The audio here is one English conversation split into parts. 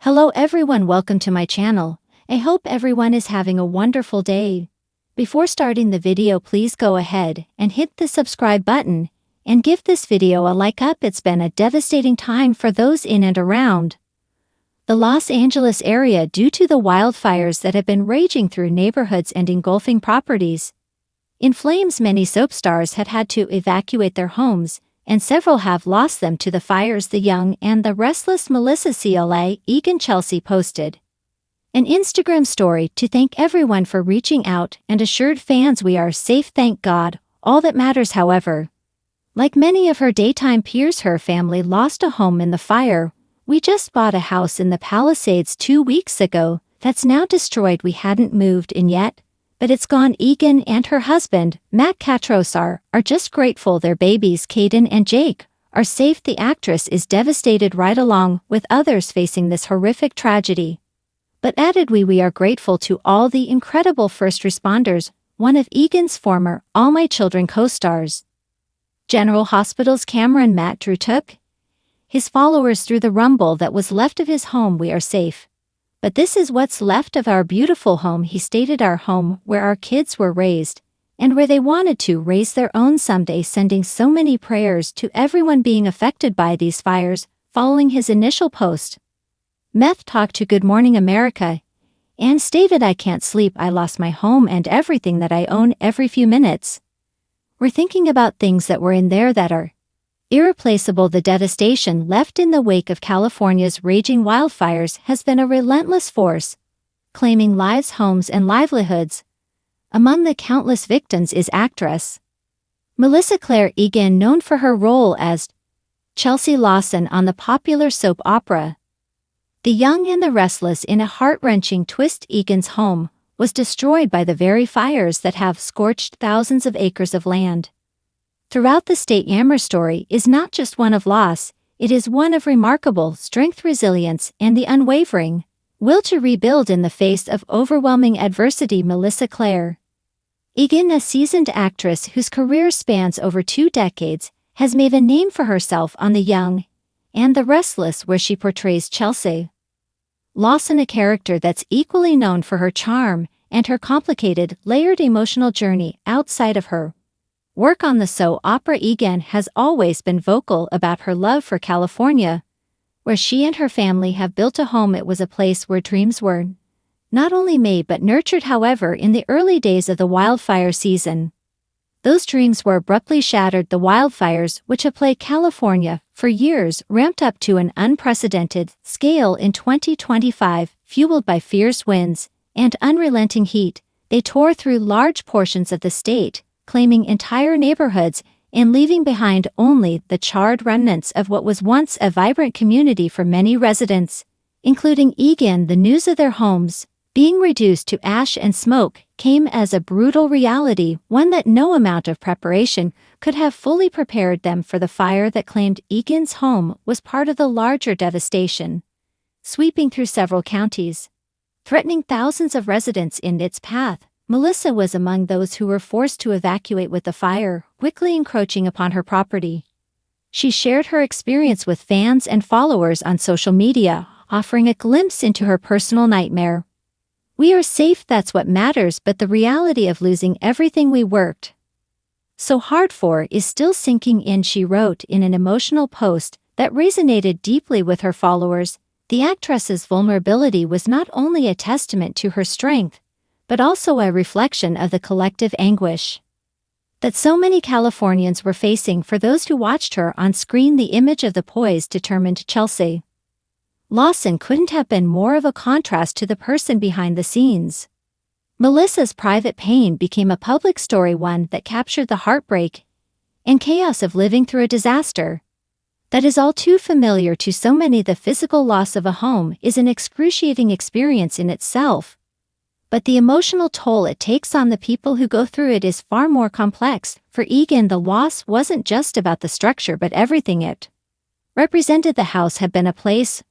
Hello everyone, welcome to my channel. I hope everyone is having a wonderful day. Before starting the video, please go ahead and hit the subscribe button and give this video a like up. It's been a devastating time for those in and around the Los Angeles area due to the wildfires that have been raging through neighborhoods and engulfing properties. In flames, many soap stars had to evacuate their homes, and several have lost them to the fires. The young and the restless Melissa CLA Egan Chelsea posted an Instagram story to thank everyone for reaching out and assured fans we are safe, thank God, all that matters. However, like many of her daytime peers, her family lost a home in the fire. We just bought a house in the Palisades 2 weeks ago that's now destroyed. We hadn't moved in yet, but it's gone. Egan and her husband, Matt Katros, are just grateful their babies, Caden and Jake, are safe. The actress is devastated right along with others facing this horrific tragedy, but added, we are grateful to all the incredible first responders, one of Egan's former All My Children co-stars. General Hospital's Cameron Matt Drew took his followers through the rumble that was left of his home. We are safe, but this is what's left of our beautiful home, he stated. Our home where our kids were raised and where they wanted to raise their own someday, sending so many prayers to everyone being affected by these fires. Following his initial post, Meth talked to Good Morning America and stated, I can't sleep, I lost my home and everything that I own. Every few minutes we're thinking about things that were in there that are irreplaceable. The devastation left in the wake of California's raging wildfires has been a relentless force, claiming lives, homes, and livelihoods. Among the countless victims is actress Melissa Claire Egan, known for her role as Chelsea Lawson on the popular soap opera The Young and the Restless. In a heart-wrenching twist, Egan's home was destroyed by the very fires that have scorched thousands of acres of land throughout the state. Yammer story is not just one of loss, it is one of remarkable strength, resilience, and the unwavering will to rebuild in the face of overwhelming adversity. Melissa Claire Egan, a seasoned actress whose career spans over 2 decades, has made a name for herself on The Young and the Restless, where she portrays Chelsea Lawson, a character that's equally known for her charm and her complicated, layered emotional journey. Outside of her work on the soap opera, Egan has always been vocal about her love for California, where she and her family have built a home. It was a place where dreams were not only made but nurtured. However, in the early days of the wildfire season, those dreams were abruptly shattered. The wildfires, which have plagued California for years, ramped up to an unprecedented scale in 2025, fueled by fierce winds and unrelenting heat. They tore through large portions of the state, claiming entire neighborhoods and leaving behind only the charred remnants of what was once a vibrant community. For many residents, including Egan, the news of their homes being reduced to ash and smoke came as a brutal reality, one that no amount of preparation could have fully prepared them for. The fire that claimed Egan's home was part of the larger devastation sweeping through several counties, threatening thousands of residents in its path. Melissa was among those who were forced to evacuate, with the fire quickly encroaching upon her property. She shared her experience with fans and followers on social media, offering a glimpse into her personal nightmare. We are safe, that's what matters, but the reality of losing everything we worked so hard for is still sinking in, she wrote in an emotional post that resonated deeply with her followers. The actress's vulnerability was not only a testament to her strength, but also a reflection of the collective anguish that so many Californians were facing. For those who watched her on screen, the image of the poised, determined Chelsea Lawson couldn't have been more of a contrast to the person behind the scenes. Melissa's private pain became a public story, one that captured the heartbreak and chaos of living through a disaster that is all too familiar to so many. The physical loss of a home is an excruciating experience in itself, but the emotional toll it takes on the people who go through it is far more complex. For Egan, the loss wasn't just about the structure but everything it represented. The house had been a place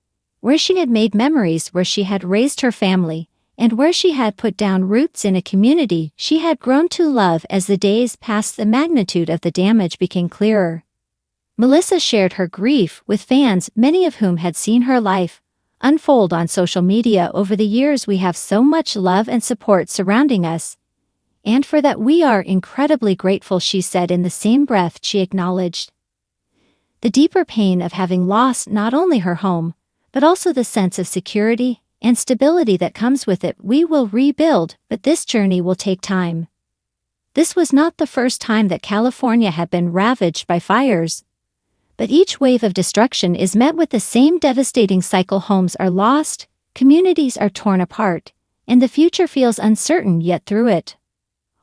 where she had made memories, where she had raised her family, and where she had put down roots in a community she had grown to love. As the days passed, the magnitude of the damage became clearer. Melissa shared her grief with fans, many of whom had seen her life unfold on social media over the years. We have so much love and support surrounding us. And for that we are incredibly grateful, she said. In the same breath, she acknowledged the deeper pain of having lost not only her home, but also the sense of security and stability that comes with it. We will rebuild, but this journey will take time. This was not the first time that California had been ravaged by fires. But each wave of destruction is met with the same devastating cycle. Homes are lost, communities are torn apart, and the future feels uncertain. Yet through it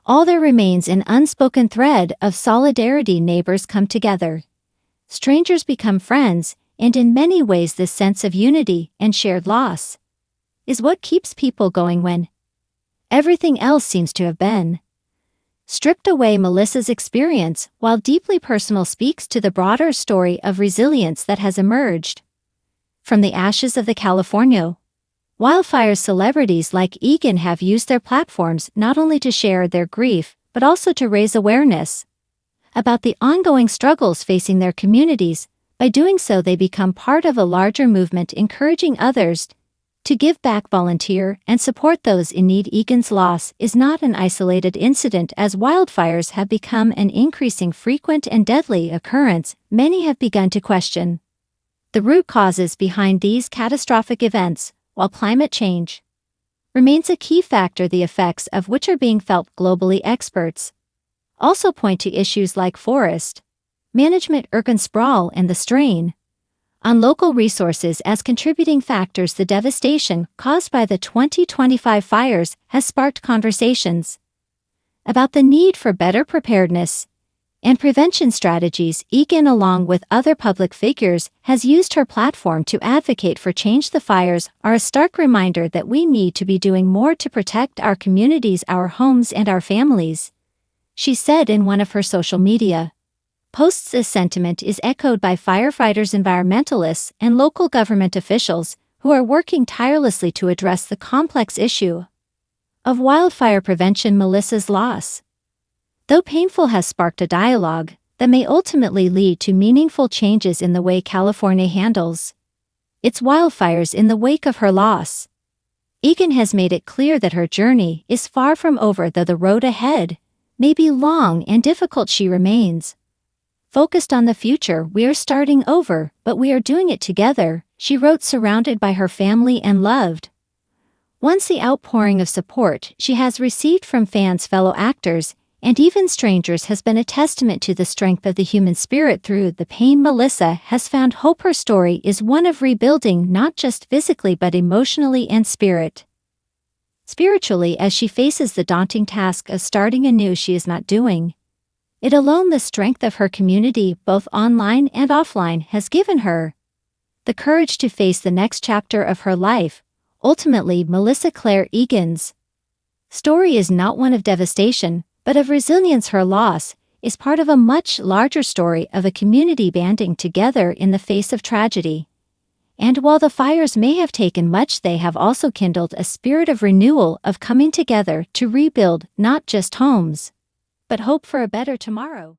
all there remains an unspoken thread of solidarity. Neighbors come together. Strangers become friends, and in many ways this sense of unity and shared loss is what keeps people going when everything else seems to have been stripped away. Melissa's experience, while deeply personal, speaks to the broader story of resilience that has emerged from the ashes of the California wildfires. Celebrities like Egan have used their platforms not only to share their grief, but also to raise awareness about the ongoing struggles facing their communities. By doing so, they become part of a larger movement, encouraging others to give back, volunteer, and support those in need. Egan's loss is not an isolated incident. As wildfires have become an increasing frequent and deadly occurrence, many have begun to question the root causes behind these catastrophic events. While climate change remains a key factor, the effects of which are being felt globally, experts also point to issues like forest management, urban sprawl, and the strain on local resources as contributing factors. The devastation caused by the 2025 fires has sparked conversations about the need for better preparedness and prevention strategies. Egan, along with other public figures, has used her platform to advocate for change. The fires are a stark reminder that we need to be doing more to protect our communities, our homes, and our families, she said in one of her social media posts. This sentiment is echoed by firefighters, environmentalists, and local government officials who are working tirelessly to address the complex issue of wildfire prevention. Melissa's loss, though painful, has sparked a dialogue that may ultimately lead to meaningful changes in the way California handles its wildfires. In the wake of her loss, Egan has made it clear that her journey is far from over. Though the road ahead may be long and difficult, she remains focused on the future. We are starting over, but we are doing it together, she wrote, surrounded by her family and loved ones. The outpouring of support she has received from fans, fellow actors, and even strangers has been a testament to the strength of the human spirit. Through the pain, Melissa has found hope. Her story is one of rebuilding, not just physically but emotionally and spiritually. As she faces the daunting task of starting anew, she is not doing it alone. The strength of her community, both online and offline, has given her the courage to face the next chapter of her life. Ultimately, Melissa Claire Egan's story is not one of devastation, but of resilience. Her loss is part of a much larger story of a community banding together in the face of tragedy. And while the fires may have taken much, they have also kindled a spirit of renewal, of coming together to rebuild not just homes, but hope for a better tomorrow.